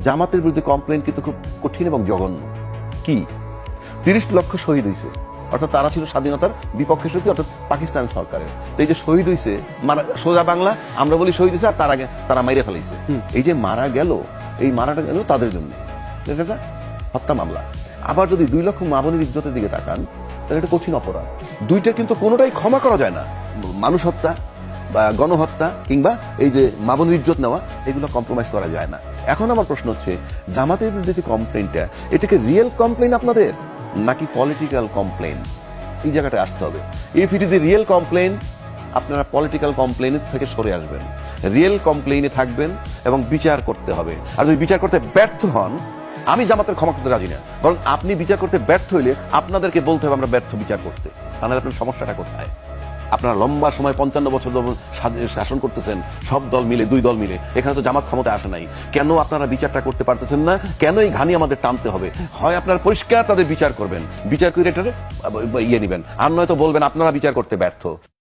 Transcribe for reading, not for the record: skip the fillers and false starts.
জামাতের বিরুদ্ধে কমপ্লেন কিন্তু খুব কঠিন এবং জঘন্য। কি ৩০ লক্ষ শহীদ হয়েছে, অর্থাৎ তারা ছিল স্বাধীনতার বিপক্ষে শক্তি, অর্থাৎ পাকিস্তান সরকারের। এই যে শহীদ হয়েছে, সোজা বাংলা আমরা বলি শহীদ হয়েছে, আর তার আগে তারা মাইরে ফেলাইছে। এই যে মারা গেল, এই মারাটা গেল তাদের জন্য, এটা হত্যা মামলা। আবার যদি 2 লক্ষ মা বোনের ইজ্জতের দিকে তাকান, তাহলে এটা কঠিন অপরাধ। দুইটা কিন্তু কোনোটাই ক্ষমা করা যায় না। মানুষ হত্যা বা গণহত্যা কিংবা এই যে মা বোনের ইজ্জত নেওয়া, এগুলো কম্প্রোমাইজ করা যায় না। এখন আমার প্রশ্ন হচ্ছে, জামাতের বিরুদ্ধে যে কমপ্লেনটা, এটাকে রিয়েল কমপ্লেন আপনাদের নাকি পলিটিক্যাল কমপ্লেন? এই জায়গাটা আসতে হবে। If it is a real complain, আপনারা পলিটিক্যাল কমপ্লেনের থেকে সরে আসবেন, রিয়েল কমপ্লেনে থাকবেন এবং বিচার করতে হবে। আর যদি বিচার করতে ব্যর্থ হন, আমি জামাতের ক্ষমা করতে রাজি না, বরং আপনি বিচার করতে ব্যর্থ হইলে আপনাদেরকে বলতে হবে আমরা ব্যর্থ বিচার করতে। তাহলে আপনার সমস্যাটা কোথায়? আপনারা লম্বা সময় 55 বছর শাসন করতেছেন, সব দল মিলে, 2 দল মিলে। এখানে তো জামাত ক্ষমতা আসে নাই। কেন আপনারা বিচারটা করতে পারতেছেন না? কেন এই ঘানি আমাদের টানতে হবে? হয় আপনারা পরিষ্কার তাদের বিচার করবেন, বিচার করে এটারে ইয়ে নিবেন, আর নয়তো বলবেন আপনারা বিচার করতে ব্যর্থ।